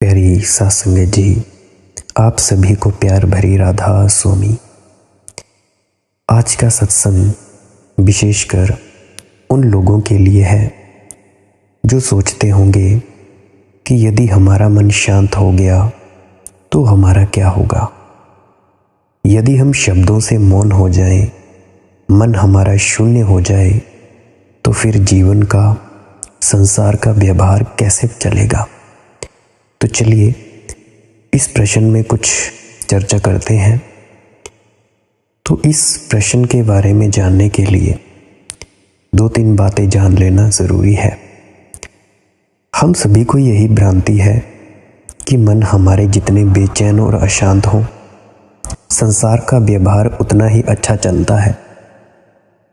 प्यारी सत्संग जी, आप सभी को प्यार भरी राधा स्वामी। आज का सत्संग विशेषकर उन लोगों के लिए है जो सोचते होंगे कि यदि हमारा मन शांत हो गया तो हमारा क्या होगा। यदि हम शब्दों से मौन हो जाएं, मन हमारा शून्य हो जाए, तो फिर जीवन का, संसार का व्यवहार कैसे चलेगा। तो चलिए इस प्रश्न में कुछ चर्चा करते हैं। तो इस प्रश्न के बारे में जानने के लिए 2-3 बातें जान लेना ज़रूरी है। हम सभी को यही भ्रांति है कि मन हमारे जितने बेचैन और अशांत हों, संसार का व्यवहार उतना ही अच्छा चलता है।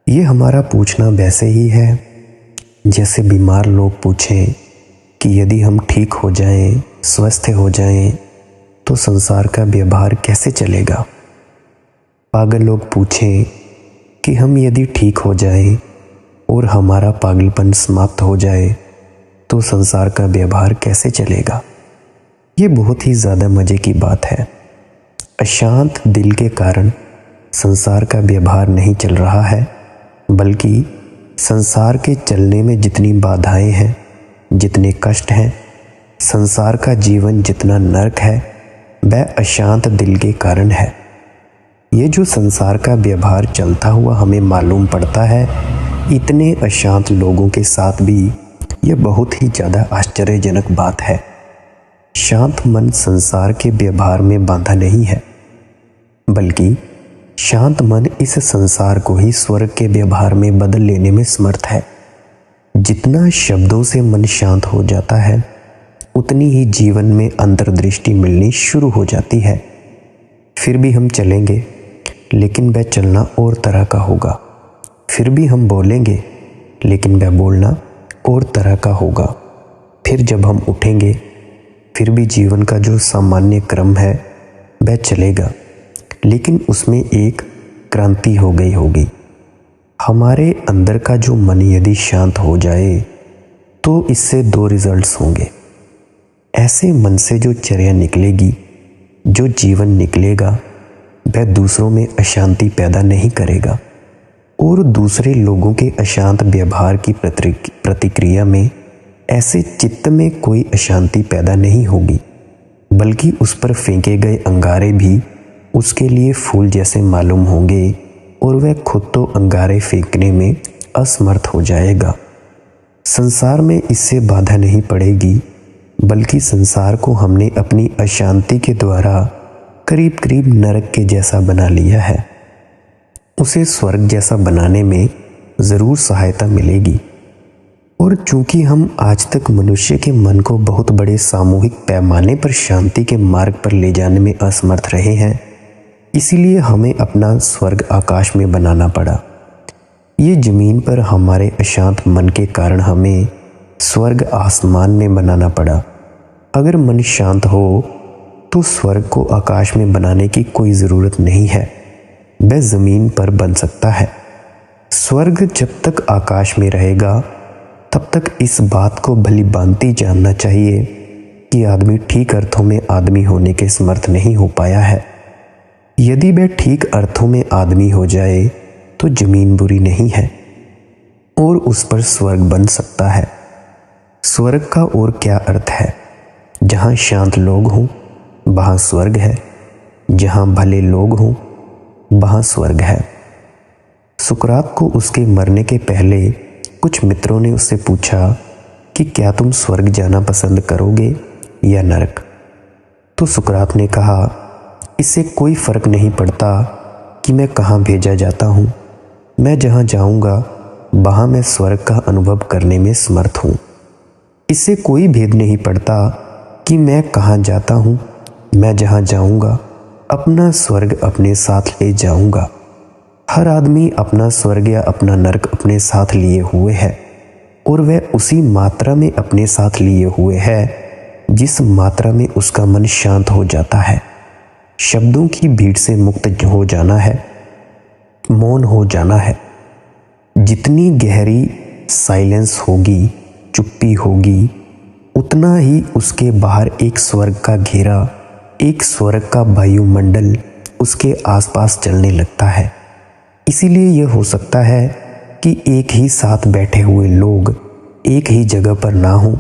ये हमारा पूछना वैसे ही है जैसे बीमार लोग पूछें कि यदि हम ठीक हो जाएं, स्वस्थ हो जाएं, तो संसार का व्यवहार कैसे चलेगा। पागल लोग पूछें कि हम यदि ठीक हो जाएं और हमारा पागलपन समाप्त हो जाए तो संसार का व्यवहार कैसे चलेगा। ये बहुत ही ज़्यादा मज़े की बात है। अशांत दिल के कारण संसार का व्यवहार नहीं चल रहा है, बल्कि संसार के चलने में जितनी बाधाएं हैं, जितने कष्ट हैं, संसार का जीवन जितना नरक है, वह अशांत दिल के कारण है। ये जो संसार का व्यवहार चलता हुआ हमें मालूम पड़ता है, इतने अशांत लोगों के साथ भी यह बहुत ही ज़्यादा आश्चर्यजनक बात है। शांत मन संसार के व्यवहार में बांधा नहीं है, बल्कि शांत मन इस संसार को ही स्वर्ग के व्यवहार में बदल लेने में समर्थ है। जितना शब्दों से मन शांत हो जाता है, उतनी ही जीवन में अंतर्दृष्टि मिलनी शुरू हो जाती है। फिर भी हम चलेंगे, लेकिन वह चलना और तरह का होगा। फिर भी हम बोलेंगे, लेकिन वह बोलना और तरह का होगा। फिर जब हम उठेंगे, फिर भी जीवन का जो सामान्य क्रम है वह चलेगा, लेकिन उसमें एक क्रांति हो गई होगी। हमारे अंदर का जो मन यदि शांत हो जाए तो इससे 2 रिजल्ट्स होंगे। ऐसे मन से जो चर्या निकलेगी, जो जीवन निकलेगा, वह दूसरों में अशांति पैदा नहीं करेगा और दूसरे लोगों के अशांत व्यवहार की प्रतिक्रिया में ऐसे चित्त में कोई अशांति पैदा नहीं होगी, बल्कि उस पर फेंके गए अंगारे भी उसके लिए फूल जैसे मालूम होंगे और वह खुद तो अंगारे फेंकने में असमर्थ हो जाएगा। संसार में इससे बाधा नहीं पड़ेगी, बल्कि संसार को हमने अपनी अशांति के द्वारा करीब करीब नरक के जैसा बना लिया है। उसे स्वर्ग जैसा बनाने में ज़रूर सहायता मिलेगी। और चूंकि हम आज तक मनुष्य के मन को बहुत बड़े सामूहिक पैमाने पर शांति के मार्ग पर ले जाने में असमर्थ रहे हैं, इसीलिए हमें अपना स्वर्ग आकाश में बनाना पड़ा। ये ज़मीन पर हमारे अशांत मन के कारण हमें स्वर्ग आसमान में बनाना पड़ा। अगर मन शांत हो तो स्वर्ग को आकाश में बनाने की कोई ज़रूरत नहीं है, वह ज़मीन पर बन सकता है। स्वर्ग जब तक आकाश में रहेगा, तब तक इस बात को भली भांति जानना चाहिए कि आदमी ठीक अर्थों में आदमी होने के समर्थ नहीं हो पाया है। यदि वह ठीक अर्थों में आदमी हो जाए तो ज़मीन बुरी नहीं है और उस पर स्वर्ग बन सकता है। स्वर्ग का और क्या अर्थ है। जहाँ शांत लोग हों वहाँ स्वर्ग है, जहाँ भले लोग हों वहाँ स्वर्ग है। सुकरात को उसके मरने के पहले कुछ मित्रों ने उससे पूछा कि क्या तुम स्वर्ग जाना पसंद करोगे या नरक। तो सुकरात ने कहा, इससे कोई फ़र्क नहीं पड़ता कि मैं कहाँ भेजा जाता हूँ। मैं जहाँ जाऊँगा वहाँ मैं स्वर्ग का अनुभव करने में समर्थ हूँ। इससे कोई भेद नहीं पड़ता कि मैं कहाँ जाता हूँ। मैं जहाँ जाऊँगा अपना स्वर्ग अपने साथ ले जाऊँगा। हर आदमी अपना स्वर्ग या अपना नरक अपने साथ लिए हुए है, और वह उसी मात्रा में अपने साथ लिए हुए है जिस मात्रा में उसका मन शांत हो जाता है। शब्दों की भीड़ से मुक्त हो जाना है, मौन हो जाना है। जितनी गहरी साइलेंस होगी, चुप्पी होगी, उतना ही उसके बाहर एक स्वर्ग का घेरा, एक स्वर्ग का वायुमंडल उसके आसपास चलने लगता है। इसीलिए यह हो सकता है कि एक ही साथ बैठे हुए लोग एक ही जगह पर ना हों।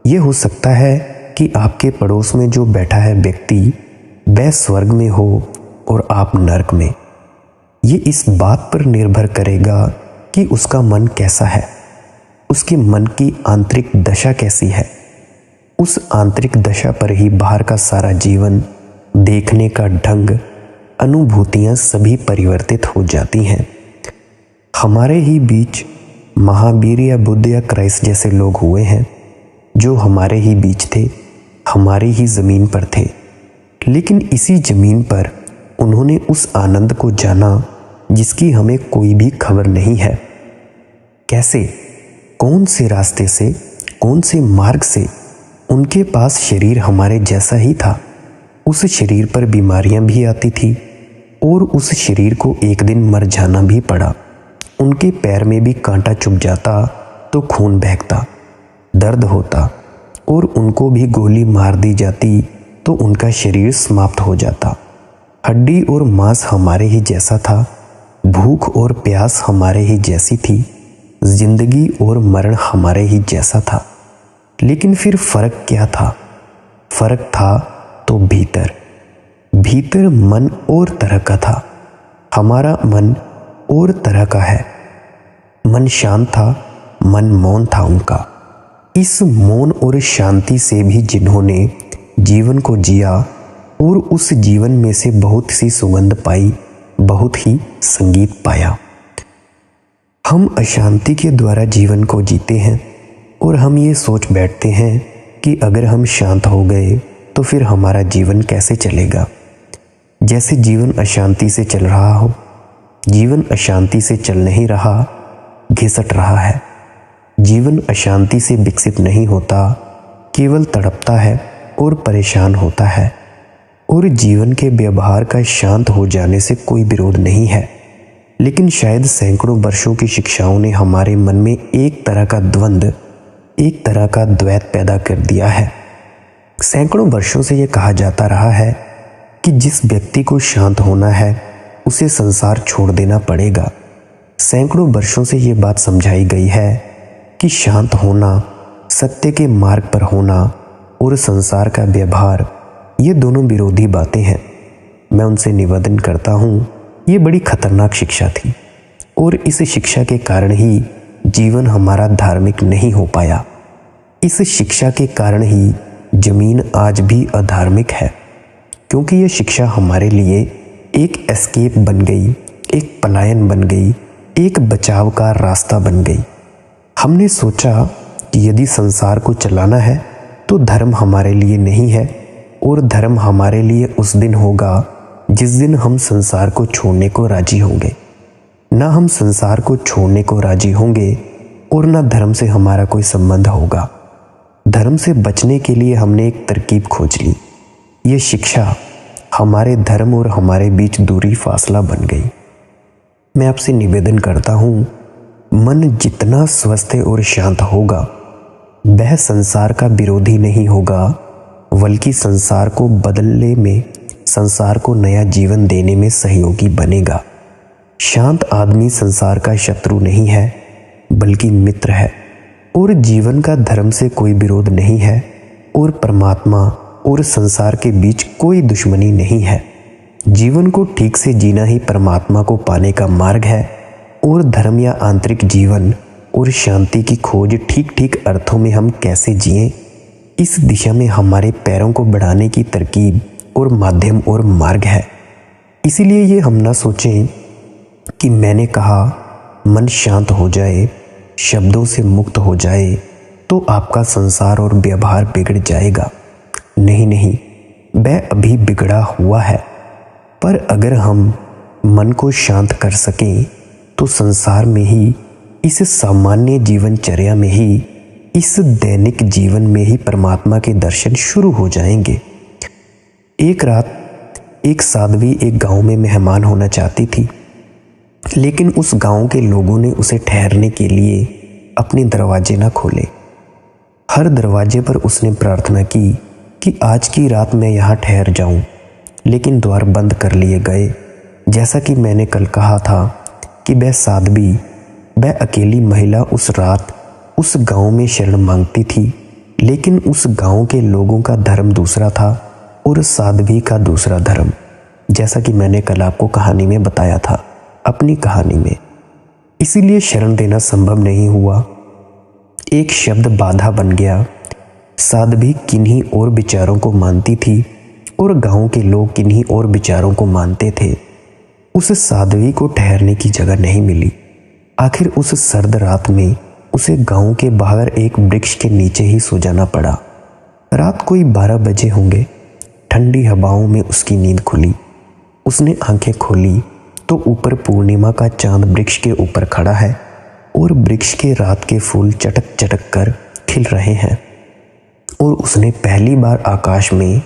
यह हो सकता है कि आपके पड़ोस में जो बैठा है व्यक्ति वह स्वर्ग में हो और आप नरक में। ये इस बात पर निर्भर करेगा कि उसका मन कैसा है, उसके मन की आंतरिक दशा कैसी है। उस आंतरिक दशा पर ही बाहर का सारा जीवन, देखने का ढंग, अनुभूतियाँ सभी परिवर्तित हो जाती हैं। हमारे ही बीच महावीर या बुद्ध या क्राइस्ट जैसे लोग हुए हैं जो हमारे ही बीच थे, हमारी ही ज़मीन पर थे, लेकिन इसी ज़मीन पर उन्होंने उस आनंद को जाना जिसकी हमें कोई भी खबर नहीं है। कैसे, कौन से रास्ते से, कौन से मार्ग से उनके पास शरीर हमारे जैसा ही था। उस शरीर पर बीमारियां भी आती थी और उस शरीर को एक दिन मर जाना भी पड़ा। उनके पैर में भी कांटा चुभ जाता तो खून बहता, दर्द होता और उनको भी गोली मार दी जाती तो उनका शरीर समाप्त हो जाता। हड्डी और मांस हमारे ही जैसा था, भूख और प्यास हमारे ही जैसी थी, जिंदगी और मरण हमारे ही जैसा था। लेकिन फिर फर्क क्या था? फर्क था तो भीतर। भीतर मन और तरह का था। हमारा मन और तरह का है। मन शांत था, मन मौन था उनका। इस मौन और शांति से भी जिन्होंने जीवन को जिया और उस जीवन में से बहुत सी सुगंध पाई, बहुत ही संगीत पाया। हम अशांति के द्वारा जीवन को जीते हैं और हम ये सोच बैठते हैं कि अगर हम शांत हो गए तो फिर हमारा जीवन कैसे चलेगा। जैसे जीवन अशांति से चल रहा हो। जीवन अशांति से चल नहीं रहा, घिसट रहा है। जीवन अशांति से विकसित नहीं होता, केवल तड़पता है और परेशान होता है। और जीवन के व्यवहार का शांत हो जाने से कोई विरोध नहीं है, लेकिन शायद सैकड़ों वर्षों की शिक्षाओं ने हमारे मन में एक तरह का द्वंद्व, एक तरह का द्वैत पैदा कर दिया है। सैकड़ों वर्षों से यह कहा जाता रहा है कि जिस व्यक्ति को शांत होना है उसे संसार छोड़ देना पड़ेगा। सैकड़ों वर्षों से ये बात समझाई गई है कि शांत होना, सत्य के मार्ग पर होना और संसार का व्यवहार, ये दोनों विरोधी बातें हैं। मैं उनसे निवेदन करता हूँ, ये बड़ी खतरनाक शिक्षा थी और इस शिक्षा के कारण ही जीवन हमारा धार्मिक नहीं हो पाया। इस शिक्षा के कारण ही जमीन आज भी अधार्मिक है, क्योंकि यह शिक्षा हमारे लिए एक एस्केप बन गई, एक पलायन बन गई, एक बचाव का रास्ता बन गई। हमने सोचा कि यदि संसार को चलाना है तो धर्म हमारे लिए नहीं है, और धर्म हमारे लिए उस दिन होगा जिस दिन हम संसार को छोड़ने को राजी होंगे। ना हम संसार को छोड़ने को राजी होंगे और ना धर्म से हमारा कोई संबंध होगा। धर्म से बचने के लिए हमने एक तरकीब खोज ली। ये शिक्षा हमारे धर्म और हमारे बीच दूरी फासला बन गई। मैं आपसे निवेदन करता हूँ, मन जितना स्वस्थ और शांत होगा वह संसार का विरोधी नहीं होगा, बल्कि संसार को बदलने में, संसार को नया जीवन देने में सहयोगी बनेगा। शांत आदमी संसार का शत्रु नहीं है, बल्कि मित्र है। और जीवन का धर्म से कोई विरोध नहीं है, और परमात्मा और संसार के बीच कोई दुश्मनी नहीं है। जीवन को ठीक से जीना ही परमात्मा को पाने का मार्ग है, और धर्म या आंतरिक जीवन और शांति की खोज ठीक ठीक अर्थों में हम कैसे जिएं, इस दिशा में हमारे पैरों को बढ़ाने की तरकीब और माध्यम और मार्ग है। इसीलिए ये हम ना सोचें कि मैंने कहा मन शांत हो जाए, शब्दों से मुक्त हो जाए तो आपका संसार और व्यवहार बिगड़ जाएगा। नहीं नहीं, वह अभी बिगड़ा हुआ है। पर अगर हम मन को शांत कर सकें तो संसार में ही, इस सामान्य जीवनचर्या में ही, इस दैनिक जीवन में ही परमात्मा के दर्शन शुरू हो जाएंगे। एक रात एक साध्वी एक गांव में मेहमान होना चाहती थी, लेकिन उस गांव के लोगों ने उसे ठहरने के लिए अपने दरवाजे न खोले। हर दरवाजे पर उसने प्रार्थना की कि आज की रात मैं यहाँ ठहर जाऊं, लेकिन द्वार बंद कर लिए गए। जैसा कि मैंने कल कहा था कि वह साध्वी, वह अकेली महिला उस रात उस गांव में शरण मांगती थी, लेकिन उस गांव के लोगों का धर्म दूसरा था और साध्वी का दूसरा धर्म, जैसा कि मैंने कल आपको कहानी में बताया था, अपनी कहानी में। इसीलिए शरण देना संभव नहीं हुआ। एक शब्द बाधा बन गया। साध्वी किन्हीं और विचारों को मानती थी और गांव के लोग किन्हीं और विचारों को मानते थे। उस साध्वी को ठहरने की जगह नहीं मिली। आखिर उस सर्द रात में उसे गांव के बाहर एक वृक्ष के नीचे ही सो जाना पड़ा। रात कोई 12 बजे होंगे। ठंडी हवाओं में उसकी नींद खुली। उसने आंखें खोली तो ऊपर पूर्णिमा का चांद वृक्ष के ऊपर खड़ा है और वृक्ष के रात के फूल चटक चटक कर खिल रहे हैं। और उसने पहली बार आकाश में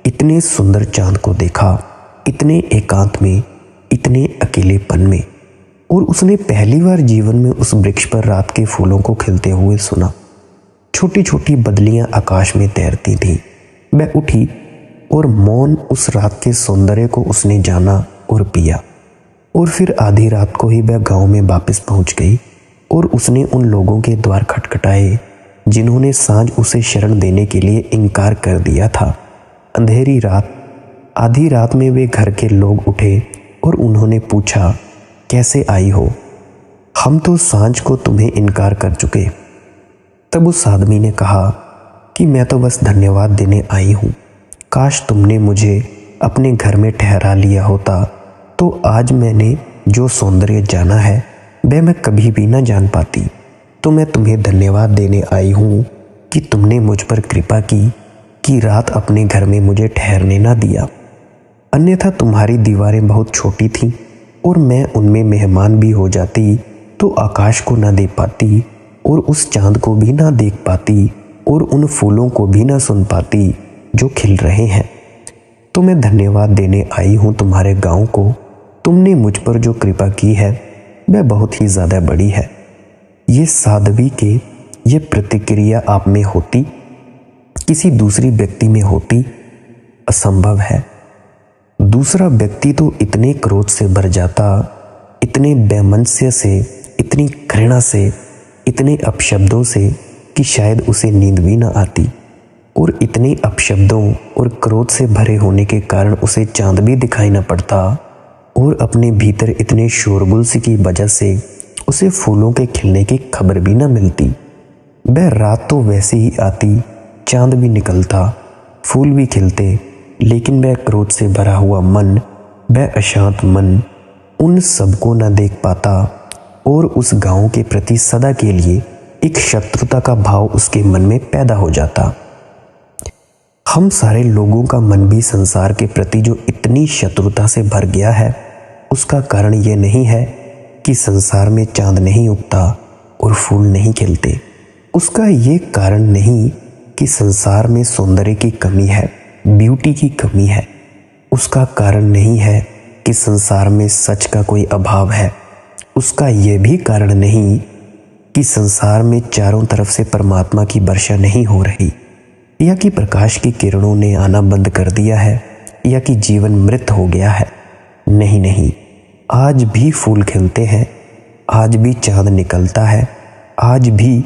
इतने सुंदर चांद को देखा, इतने एकांत में, इतने अकेलेपन में। और उसने पहली बार जीवन में उस वृक्ष पर रात के फूलों को खिलते हुए सुना। छोटी छोटी बदलियां आकाश में तैरती थीं। वह उठी और मौन उस रात के सौंदर्य को उसने जाना और पिया। और फिर आधी रात को ही वह गांव में वापस पहुंच गई और उसने उन लोगों के द्वार खटखटाए जिन्होंने सांझ उसे शरण देने के लिए इनकार कर दिया था। अंधेरी रात, आधी रात में वे घर के लोग उठे और उन्होंने पूछा, कैसे आई हो? हम तो सांझ को तुम्हें इनकार कर चुके। तब उस आदमी ने कहा कि मैं तो बस धन्यवाद देने आई हूँ। काश तुमने मुझे अपने घर में ठहरा लिया होता तो आज मैंने जो सौंदर्य जाना है वह मैं कभी भी ना जान पाती। तो मैं तुम्हें धन्यवाद देने आई हूँ कि तुमने मुझ पर कृपा की कि रात अपने घर में मुझे ठहरने ना दिया। अन्यथा तुम्हारी दीवारें बहुत छोटी थीं और मैं उनमें मेहमान भी हो जाती तो आकाश को ना देख पाती और उस चांद को भी ना देख पाती और उन फूलों को भी ना सुन पाती जो खिल रहे हैं। तो मैं धन्यवाद देने आई हूँ तुम्हारे गांव को। तुमने मुझ पर जो कृपा की है वह बहुत ही ज़्यादा बड़ी है। ये साध्वी के ये प्रतिक्रिया आप में होती, किसी दूसरी व्यक्ति में होती, असंभव है। दूसरा व्यक्ति तो इतने क्रोध से भर जाता, इतने वैमनस्य से, इतनी घृणा से, इतने अपशब्दों से कि शायद उसे नींद भी न आती। और इतने अपशब्दों और क्रोध से भरे होने के कारण उसे चांद भी दिखाई न पड़ता और अपने भीतर इतने शोरगुल से की वजह से उसे फूलों के खिलने की खबर भी न मिलती। वह रात तो वैसे ही आती, चांद भी निकलता, फूल भी खिलते, लेकिन वह क्रोध से भरा हुआ मन, वह अशांत मन उन सबको न देख पाता और उस गांव के प्रति सदा के लिए एक शत्रुता का भाव उसके मन में पैदा हो जाता। हम सारे लोगों का मन भी संसार के प्रति जो इतनी शत्रुता से भर गया है, उसका कारण ये नहीं है कि संसार में चांद नहीं उगता और फूल नहीं खिलते। उसका ये कारण नहीं कि संसार में सौंदर्य की कमी है, ब्यूटी की कमी है। उसका कारण नहीं है कि संसार में सच का कोई अभाव है। उसका यह भी कारण नहीं कि संसार में चारों तरफ से परमात्मा की वर्षा नहीं हो रही, या कि प्रकाश की किरणों ने आना बंद कर दिया है, या कि जीवन मृत हो गया है। नहीं नहीं, आज भी फूल खिलते हैं, आज भी चांद निकलता है, आज भी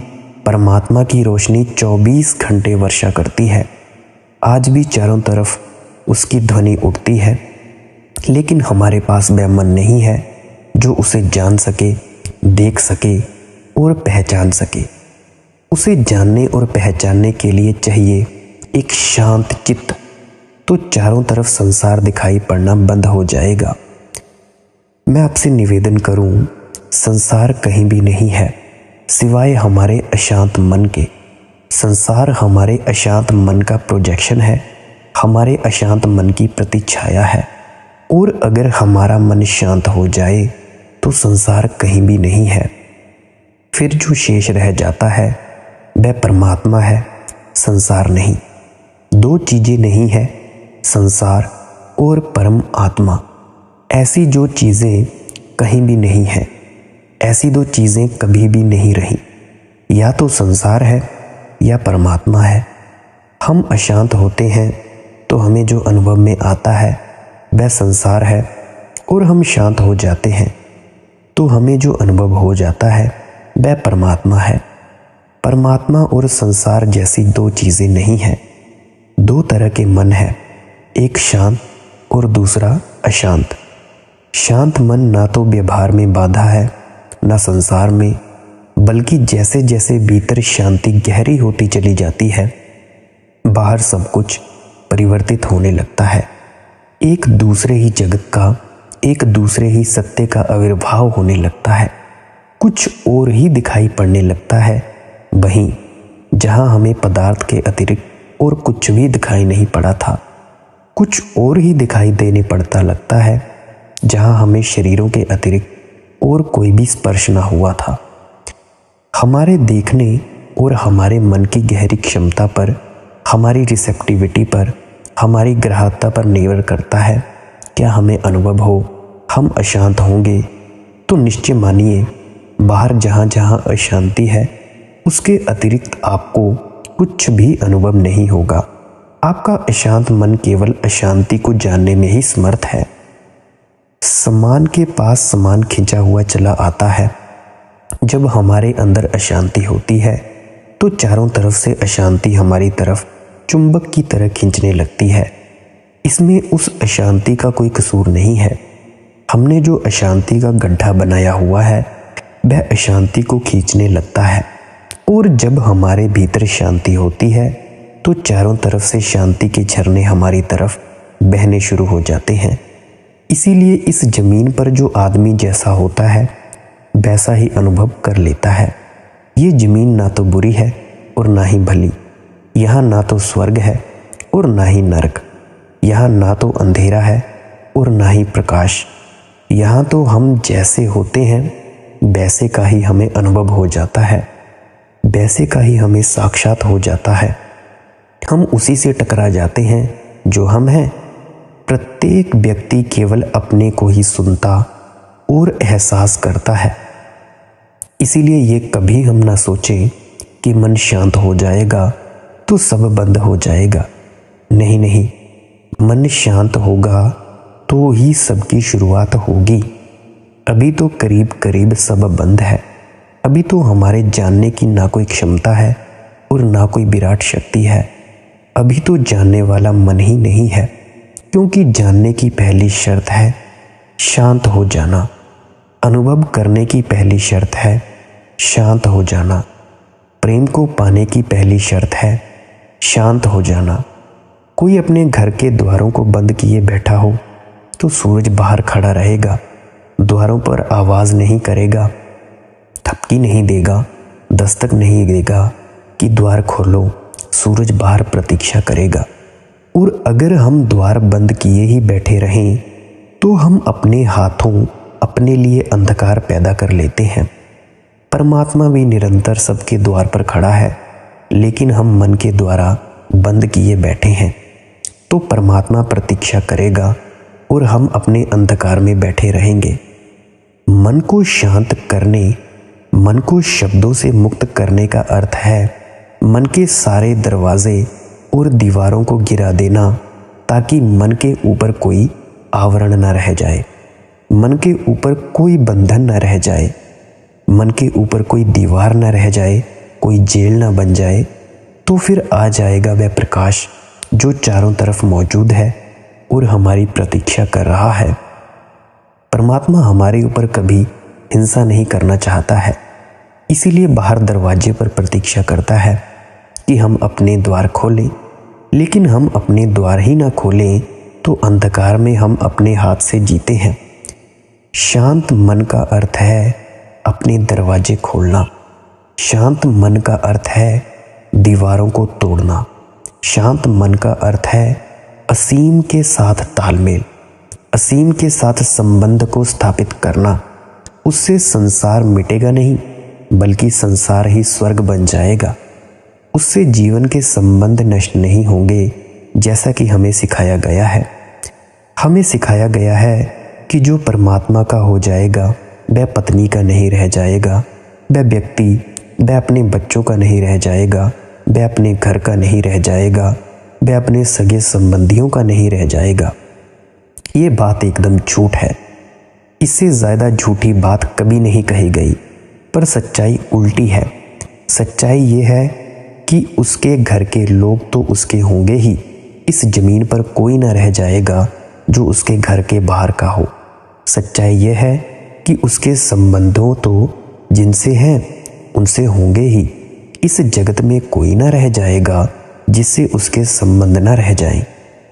परमात्मा की रोशनी 24 घंटे वर्षा करती है, आज भी चारों तरफ उसकी ध्वनि उठती है। लेकिन हमारे पास वह मन नहीं है जो उसे जान सके, देख सके और पहचान सके। उसे जानने और पहचानने के लिए चाहिए एक शांत चित्त, तो चारों तरफ संसार दिखाई पड़ना बंद हो जाएगा। मैं आपसे निवेदन करूं, संसार कहीं भी नहीं है सिवाय हमारे अशांत मन के। संसार हमारे अशांत मन का प्रोजेक्शन है, हमारे अशांत मन की प्रतिछाया है। और अगर हमारा मन शांत हो जाए तो संसार कहीं भी नहीं है। फिर जो शेष रह जाता है वह परमात्मा है, संसार नहीं। दो चीज़ें नहीं है, संसार और परम आत्मा। ऐसी जो चीज़ें कहीं भी नहीं है, ऐसी दो चीज़ें कभी भी नहीं रही। या तो संसार है या परमात्मा है। हम अशांत होते हैं तो हमें जो अनुभव में आता है वह संसार है, और हम शांत हो जाते हैं तो हमें जो अनुभव हो जाता है वह परमात्मा है। परमात्मा और संसार जैसी दो चीज़ें नहीं हैं। दो तरह के मन है, एक शांत और दूसरा अशांत। शांत मन ना तो व्यवहार में बाधा है ना संसार में, बल्कि जैसे जैसे भीतर शांति गहरी होती चली जाती है बाहर सब कुछ परिवर्तित होने लगता है। एक दूसरे ही जगत का, एक दूसरे ही सत्य का आविर्भाव होने लगता है। कुछ और ही दिखाई पड़ने लगता है। वहीं जहां हमें पदार्थ के अतिरिक्त और कुछ भी दिखाई नहीं पड़ा था, कुछ और ही दिखाई देने पड़ता लगता है। जहां हमें शरीरों के अतिरिक्त और कोई भी स्पर्श ना हुआ था। हमारे देखने और हमारे मन की गहरी क्षमता पर, हमारी रिसेप्टिविटी पर, हमारी ग्राह्यता पर निर्भर करता है क्या हमें अनुभव हो। हम अशांत होंगे तो निश्चय मानिए बाहर जहाँ जहाँ अशांति है उसके अतिरिक्त आपको कुछ भी अनुभव नहीं होगा। आपका अशांत मन केवल अशांति को जानने में ही समर्थ है। समान के पास समान खिंचा हुआ चला आता है। जब हमारे अंदर अशांति होती है तो चारों तरफ से अशांति हमारी तरफ चुंबक की तरह खींचने लगती है। इसमें उस अशांति का कोई कसूर नहीं है। हमने जो अशांति का गड्ढा बनाया हुआ है वह अशांति को खींचने लगता है, और जब हमारे भीतर शांति होती है तो चारों तरफ से शांति के झरने हमारी तरफ बहने शुरू हो जाते हैं। इसीलिए इस जमीन पर जो आदमी जैसा होता है वैसा ही अनुभव कर लेता है। ये जमीन ना तो बुरी है और ना ही भली। यहाँ ना तो स्वर्ग है और ना ही नरक। यहाँ ना तो अंधेरा है और ना ही प्रकाश। यहाँ तो हम जैसे होते हैं वैसे का ही हमें अनुभव हो जाता है, वैसे का ही हमें साक्षात हो जाता है। हम उसी से टकरा जाते हैं जो हम हैं। प्रत्येक व्यक्ति केवल अपने को ही सुनता और एहसास करता है। इसीलिए ये कभी हम ना सोचें कि मन शांत हो जाएगा तो सब बंद हो जाएगा। नहीं नहीं, मन शांत होगा तो ही सबकी शुरुआत होगी। अभी तो करीब करीब सब बंद है। अभी तो हमारे जानने की ना कोई क्षमता है और ना कोई विराट शक्ति है। अभी तो जानने वाला मन ही नहीं है, क्योंकि जानने की पहली शर्त है शांत हो जाना। अनुभव करने की पहली शर्त है शांत हो जाना। प्रेम को पाने की पहली शर्त है शांत हो जाना। कोई अपने घर के द्वारों को बंद किए बैठा हो तो सूरज बाहर खड़ा रहेगा, द्वारों पर आवाज़ नहीं करेगा, थपकी नहीं देगा, दस्तक नहीं देगा कि द्वार खोलो। सूरज बाहर प्रतीक्षा करेगा। और अगर हम द्वार बंद किए ही बैठे रहें तो हम अपने हाथों अपने लिए अंधकार पैदा कर लेते हैं। परमात्मा भी निरंतर सबके द्वार पर खड़ा है, लेकिन हम मन के द्वारा बंद किए बैठे हैं। तो परमात्मा प्रतीक्षा करेगा और हम अपने अंधकार में बैठे रहेंगे। मन को शांत करने, मन को शब्दों से मुक्त करने का अर्थ है मन के सारे दरवाजे और दीवारों को गिरा देना, ताकि मन के ऊपर कोई आवरण न रह जाए, मन के ऊपर कोई बंधन न रह जाए, मन के ऊपर कोई दीवार न रह जाए, कोई जेल न बन जाए। तो फिर आ जाएगा वह प्रकाश जो चारों तरफ मौजूद है और हमारी प्रतीक्षा कर रहा है। परमात्मा हमारे ऊपर कभी हिंसा नहीं करना चाहता है, इसीलिए बाहर दरवाजे पर प्रतीक्षा करता है कि हम अपने द्वार खोलें। लेकिन हम अपने द्वार ही ना खोलें तो अंधकार में हम अपने हाथ से जीते हैं। शांत मन का अर्थ है अपने दरवाजे खोलना। शांत मन का अर्थ है दीवारों को तोड़ना। शांत मन का अर्थ है असीम के साथ तालमेल, असीम के साथ संबंध को स्थापित करना। उससे संसार मिटेगा नहीं, बल्कि संसार ही स्वर्ग बन जाएगा। उससे जीवन के संबंध नष्ट नहीं होंगे, जैसा कि हमें सिखाया गया है। हमें सिखाया गया है कि जो परमात्मा का हो जाएगा वह पत्नी का नहीं रह जाएगा, वह व्यक्ति वह अपने बच्चों का नहीं रह जाएगा, वह अपने घर का नहीं रह जाएगा, वह अपने सगे संबंधियों का नहीं रह जाएगा। ये बात एकदम झूठ है। इससे ज़्यादा झूठी बात कभी नहीं कही गई, पर सच्चाई उल्टी है। सच्चाई ये है कि उसके घर के लोग तो उसके होंगे ही, इस ज़मीन पर कोई ना रह जाएगा जो उसके घर के बाहर का हो। सच्चाई ये है कि उसके संबंधों तो जिनसे हैं उनसे होंगे ही, इस जगत में कोई ना रह जाएगा जिससे उसके संबंध ना रह जाएं।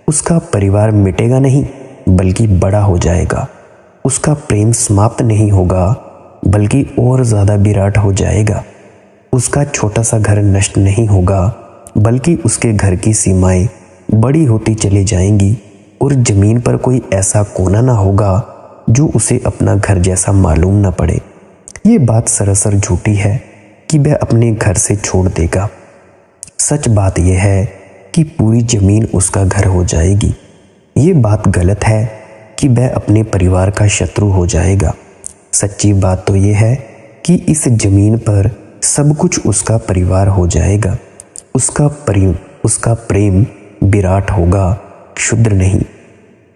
उसका परिवार मिटेगा नहीं बल्कि बड़ा हो जाएगा। उसका प्रेम समाप्त नहीं होगा बल्कि और ज़्यादा विराट हो जाएगा। उसका छोटा सा घर नष्ट नहीं होगा बल्कि उसके घर की सीमाएं बड़ी होती चली जाएंगी और ज़मीन पर कोई ऐसा कोना ना होगा जो उसे अपना घर जैसा मालूम ना पड़े। ये बात सरासर झूठी है कि वह अपने घर से छोड़ देगा। सच बात यह है कि पूरी ज़मीन उसका घर हो जाएगी। ये बात गलत है कि वह अपने परिवार का शत्रु हो जाएगा। सच्ची बात तो यह है कि इस ज़मीन पर सब कुछ उसका परिवार हो जाएगा। उसका प्रेम विराट होगा, क्षुद्र नहीं।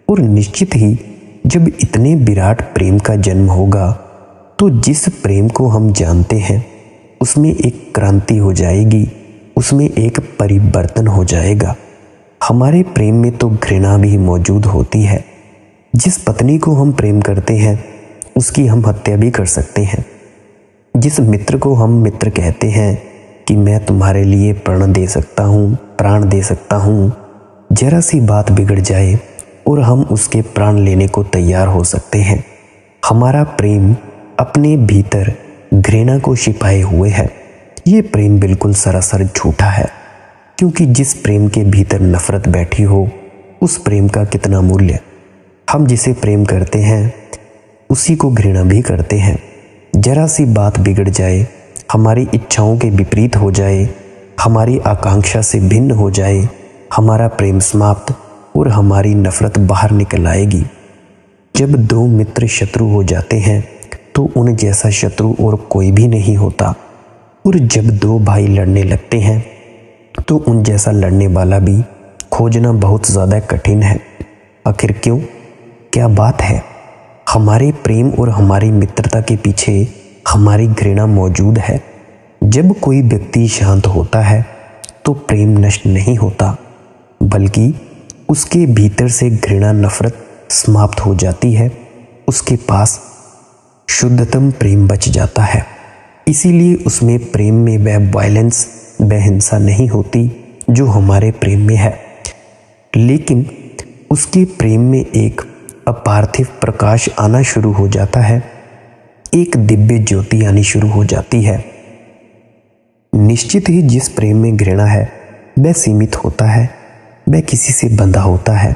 और निश्चित ही जब इतने विराट प्रेम का जन्म होगा तो जिस प्रेम को हम जानते हैं उसमें एक क्रांति हो जाएगी, उसमें एक परिवर्तन हो जाएगा। हमारे प्रेम में तो घृणा भी मौजूद होती है। जिस पत्नी को हम प्रेम करते हैं उसकी हम हत्या भी कर सकते हैं। जिस मित्र को हम मित्र कहते हैं कि मैं तुम्हारे लिए प्राण दे सकता हूँ, जरा सी बात बिगड़ जाए और हम उसके प्राण लेने को तैयार हो सकते हैं। हमारा प्रेम अपने भीतर घृणा को छिपाए हुए है। ये प्रेम बिल्कुल सरासर झूठा है, क्योंकि जिस प्रेम के भीतर नफरत बैठी हो उस प्रेम का कितना मूल्य। हम जिसे प्रेम करते हैं उसी को घृणा भी करते हैं। जरा सी बात बिगड़ जाए, हमारी इच्छाओं के विपरीत हो जाए, हमारी आकांक्षा से भिन्न हो जाए, हमारा प्रेम समाप्त और हमारी नफरत बाहर निकल आएगी। जब दो मित्र शत्रु हो जाते हैं तो उन जैसा शत्रु और कोई भी नहीं होता। और जब दो भाई लड़ने लगते हैं तो उन जैसा लड़ने वाला भी खोजना बहुत ज़्यादा कठिन है। आखिर क्यों? क्या बात है? हमारे प्रेम और हमारी मित्रता के पीछे हमारी घृणा मौजूद है। जब कोई व्यक्ति शांत होता है तो प्रेम नष्ट नहीं होता, बल्कि उसके भीतर से घृणा नफरत समाप्त हो जाती है। उसके पास शुद्धतम प्रेम बच जाता है। इसीलिए उसमें प्रेम में वह वायलेंस, वह हिंसा नहीं होती जो हमारे प्रेम में है। लेकिन उसके प्रेम में एक अपार्थिव प्रकाश आना शुरू हो जाता है, एक दिव्य ज्योति आनी शुरू हो जाती है। निश्चित ही जिस प्रेम में घृणा है वह सीमित होता है, वह किसी से बंधा होता है।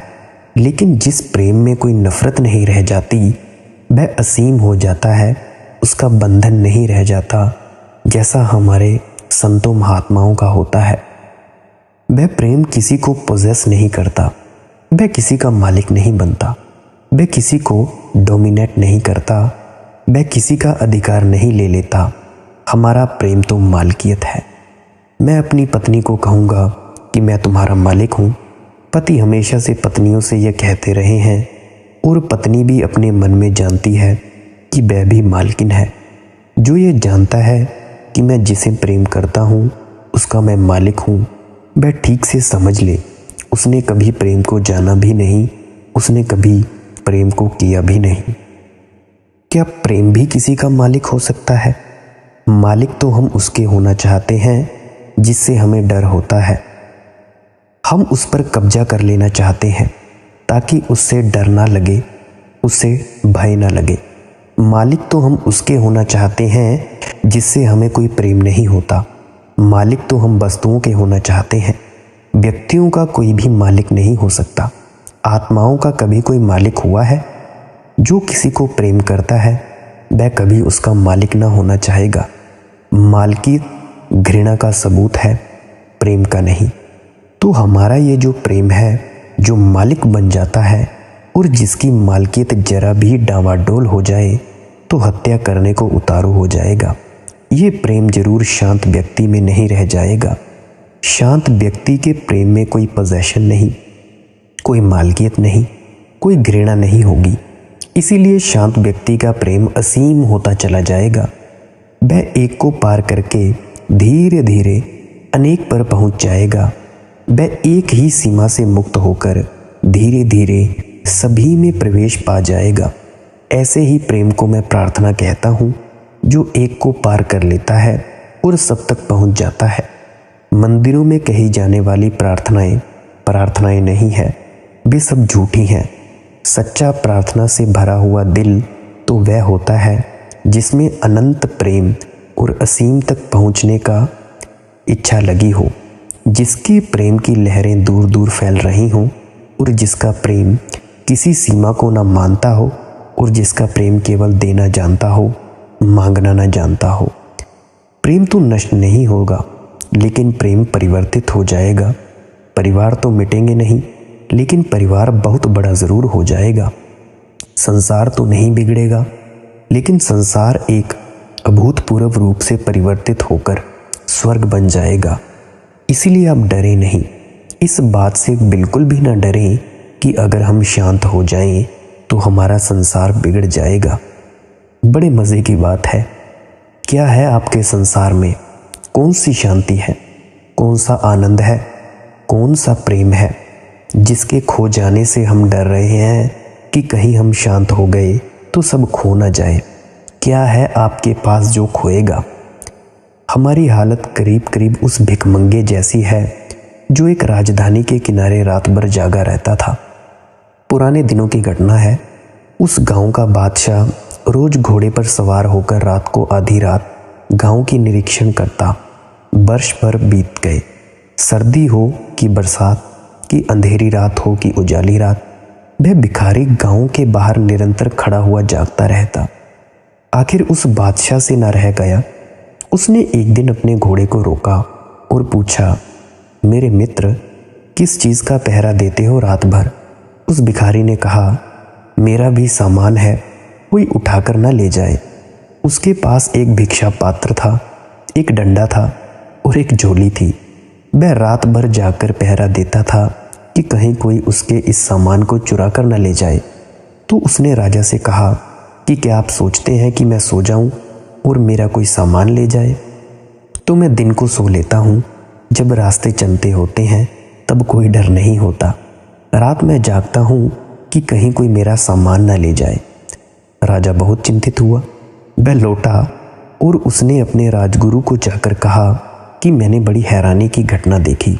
लेकिन जिस प्रेम में कोई नफरत नहीं रह जाती वह असीम हो जाता है, उसका बंधन नहीं रह जाता, जैसा हमारे संतों महात्माओं का होता है। वह प्रेम किसी को पोजेस नहीं करता, वह किसी का मालिक नहीं बनता, वह किसी को डोमिनेट नहीं करता, वह किसी का अधिकार नहीं ले लेता। हमारा प्रेम तो मालकियत है। मैं अपनी पत्नी को कहूँगा कि मैं तुम्हारा मालिक हूँ। पति हमेशा से पत्नियों से यह कहते रहे हैं और पत्नी भी अपने मन में जानती है कि वह भी मालकिन है। जो ये जानता है कि मैं जिसे प्रेम करता हूँ उसका मैं मालिक हूँ, वह ठीक से समझ ले। उसने कभी प्रेम को जाना भी नहीं, उसने कभी प्रेम को किया भी नहीं। क्या प्रेम भी किसी का मालिक हो सकता है? मालिक तो हम उसके होना चाहते हैं जिससे हमें डर होता है। हम उस पर कब्जा कर लेना चाहते हैं ताकि उससे डर ना लगे, उससे भय ना लगे। मालिक तो हम उसके होना चाहते हैं जिससे हमें कोई प्रेम नहीं होता। मालिक तो हम वस्तुओं के होना चाहते हैं। व्यक्तियों का कोई भी मालिक नहीं हो सकता। आत्माओं का कभी कोई मालिक हुआ है? जो किसी को प्रेम करता है वह कभी उसका मालिक ना होना चाहेगा। मालकियत घृणा का सबूत है, प्रेम का नहीं। तो हमारा ये जो प्रेम है, जो मालिक बन जाता है और जिसकी मालकियत जरा भी डावाडोल हो जाए तो हत्या करने को उतारू हो जाएगा। ये प्रेम जरूर शांत व्यक्ति में नहीं रह जाएगा। शांत व्यक्ति के प्रेम में कोई पोजेशन नहीं, कोई मालकियत नहीं, कोई घृणा नहीं होगी। इसीलिए शांत व्यक्ति का प्रेम असीम होता चला जाएगा। वह एक को पार करके धीरे धीरे अनेक पर पहुंच जाएगा। वह एक ही सीमा से मुक्त होकर धीरे धीरे सभी में प्रवेश पा जाएगा। ऐसे ही प्रेम को मैं प्रार्थना कहता हूँ, जो एक को पार कर लेता है और सब तक पहुँच जाता है। मंदिरों में कही जाने वाली प्रार्थनाएं नहीं है, वे सब झूठी हैं। सच्चा प्रार्थना से भरा हुआ दिल तो वह होता है जिसमें अनंत प्रेम और असीम तक पहुँचने का इच्छा लगी हो, जिसके प्रेम की लहरें दूर दूर फैल रही हों और जिसका प्रेम किसी सीमा को न मानता हो और जिसका प्रेम केवल देना जानता हो, मांगना न जानता हो। प्रेम तो नष्ट नहीं होगा, लेकिन प्रेम परिवर्तित हो जाएगा। परिवार तो मिटेंगे नहीं, लेकिन परिवार बहुत बड़ा ज़रूर हो जाएगा। संसार तो नहीं बिगड़ेगा, लेकिन संसार एक अभूतपूर्व रूप से परिवर्तित होकर स्वर्ग बन जाएगा। इसीलिए आप डरें नहीं। इस बात से बिल्कुल भी ना डरें कि अगर हम शांत हो जाएं तो हमारा संसार बिगड़ जाएगा। बड़े मज़े की बात है। क्या है आपके संसार में? कौन सी शांति है? कौन सा आनंद है? कौन सा प्रेम है जिसके खो जाने से हम डर रहे हैं कि कहीं हम शांत हो गए तो सब खो ना जाए? क्या है आपके पास जो खोएगा? हमारी हालत करीब करीब उस भिखमंगे जैसी है जो एक राजधानी के किनारे रात भर जागा रहता था। पुराने दिनों की घटना है। उस गांव का बादशाह रोज घोड़े पर सवार होकर रात को आधी रात गांव की निरीक्षण करता। वर्ष भर बीत गए। सर्दी हो कि बरसात, कि अंधेरी रात हो कि उजाली रात, वह भिखारी गांव के बाहर निरंतर खड़ा हुआ जागता रहता। आखिर उस बादशाह से न रह गया। उसने एक दिन अपने घोड़े को रोका और पूछा, मेरे मित्र, किस चीज़ का पहरा देते हो रात भर? उस भिखारी ने कहा, मेरा भी सामान है, कोई उठाकर न ले जाए। उसके पास एक भिक्षा पात्र था, एक डंडा था और एक झोली थी। वह रात भर जाकर पहरा देता था कि कहीं कोई उसके इस सामान को चुरा कर न ले जाए। तो उसने राजा से कहा कि क्या आप सोचते हैं कि मैं सो जाऊं और मेरा कोई सामान ले जाए? तो मैं दिन को सो लेता हूं, जब रास्ते चलते होते हैं तब कोई डर नहीं होता। रात में जागता हूं कि कहीं कोई मेरा सामान न ले जाए। राजा बहुत चिंतित हुआ। वह लौटा और उसने अपने राजगुरु को जाकर कहा कि मैंने बड़ी हैरानी की घटना देखी।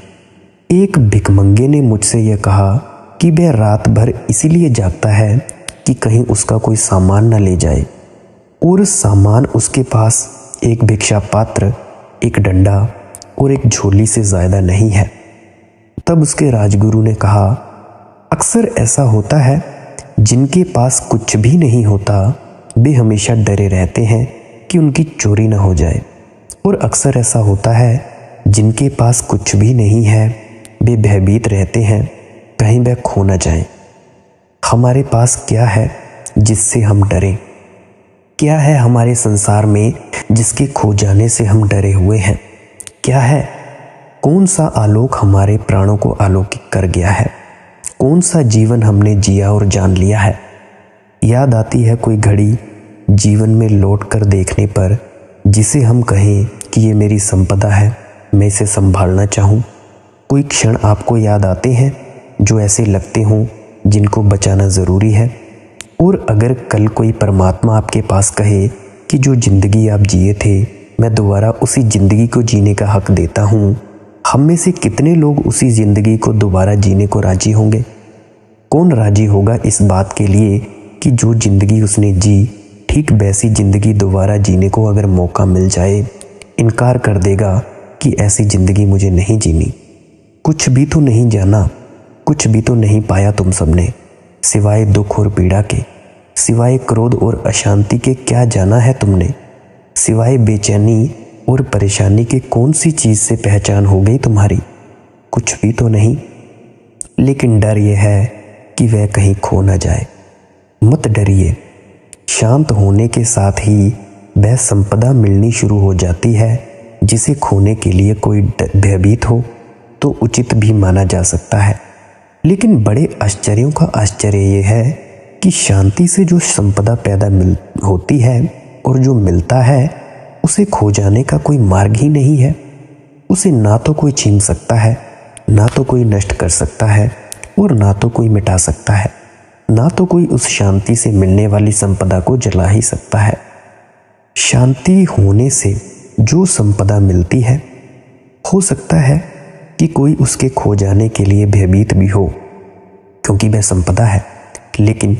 एक भिखमंगे ने मुझसे यह कहा कि वह रात भर इसीलिए जागता है कि कहीं उसका कोई सामान न ले जाए, और सामान उसके पास एक भिक्षा पात्र, एक डंडा और एक झोली से ज़्यादा नहीं है। तब उसके राजगुरु ने कहा, अक्सर ऐसा होता है, जिनके पास कुछ भी नहीं होता वे हमेशा डरे रहते हैं कि उनकी चोरी न हो जाए, और अक्सर ऐसा होता है जिनके पास कुछ भी नहीं है वे भयभीत रहते हैं कहीं वह खो न जाए। हमारे पास क्या है जिससे हम डरें? क्या है हमारे संसार में जिसके खो जाने से हम डरे हुए हैं? क्या है? कौन सा आलोक हमारे प्राणों को आलोकित कर गया है? कौन सा जीवन हमने जिया और जान लिया है? याद आती है कोई घड़ी जीवन में लौट कर देखने पर, जिसे हम कहें कि ये मेरी संपदा है, मैं इसे संभालना चाहूँ। कोई क्षण आपको याद आते हैं जो ऐसे लगते हों जिनको बचाना ज़रूरी है? और अगर कल कोई परमात्मा आपके पास कहे कि जो ज़िंदगी आप जिए थे, मैं दोबारा उसी ज़िंदगी को जीने का हक देता हूँ, हम में से कितने लोग उसी ज़िंदगी को दोबारा जीने को राजी होंगे? कौन राजी होगा इस बात के लिए कि जो ज़िंदगी उसने जी, ठीक वैसी ज़िंदगी दोबारा जीने को अगर मौका मिल जाए, इनकार कर देगा कि ऐसी ज़िंदगी मुझे नहीं जीनी? कुछ भी तो नहीं जाना, कुछ भी तो नहीं पाया तुम सबने, सिवाय दुख और पीड़ा के, सिवाय क्रोध और अशांति के क्या जाना है तुमने? सिवाय बेचैनी और परेशानी के कौन सी चीज़ से पहचान हो गई तुम्हारी? कुछ भी तो नहीं। लेकिन डर यह है कि वह कहीं खो न जाए। मत डरिए। शांत होने के साथ ही वह संपदा मिलनी शुरू हो जाती है जिसे खोने के लिए कोई भयभीत हो तो उचित भी माना जा सकता है। लेकिन बड़े आश्चर्यों का आश्चर्य ये है कि शांति से जो संपदा पैदा होती है और जो मिलता है उसे खो जाने का कोई मार्ग ही नहीं है। उसे ना तो कोई छीन सकता है, ना तो कोई नष्ट कर सकता है और ना तो कोई मिटा सकता है। ना तो कोई उस शांति से मिलने वाली संपदा को जला ही सकता है। शांति होने से जो संपदा मिलती है, हो सकता है कि कोई उसके खो जाने के लिए भयभीत भी हो, क्योंकि वह संपदा है। लेकिन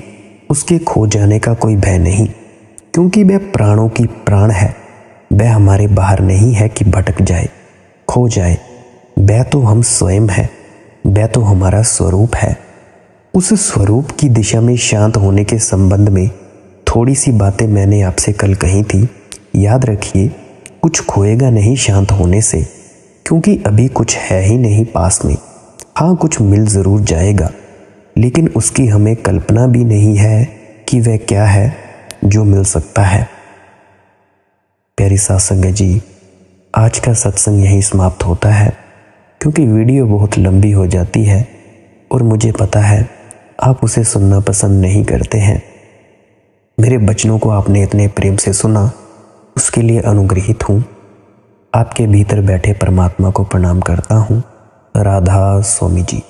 उसके खो जाने का कोई भय नहीं, क्योंकि वह प्राणों की प्राण है। वह हमारे बाहर नहीं है कि भटक जाए, खो जाए। वह तो हम स्वयं है, वह तो हमारा स्वरूप है। उस स्वरूप की दिशा में शांत होने के संबंध में थोड़ी सी बातें मैंने आपसे कल कही थी। याद रखिए, कुछ खोएगा नहीं शांत होने से, क्योंकि अभी कुछ है ही नहीं पास में। हाँ, कुछ मिल ज़रूर जाएगा, लेकिन उसकी हमें कल्पना भी नहीं है कि वह क्या है जो मिल सकता है। प्यारी साथ संगत जी, आज का सत्संग यहीं समाप्त होता है, क्योंकि वीडियो बहुत लंबी हो जाती है और मुझे पता है आप उसे सुनना पसंद नहीं करते हैं। मेरे वचनों को आपने इतने प्रेम से सुना, उसके लिए अनुग्रहित हूँ। आपके भीतर बैठे परमात्मा को प्रणाम करता हूँ। राधा स्वामी जी।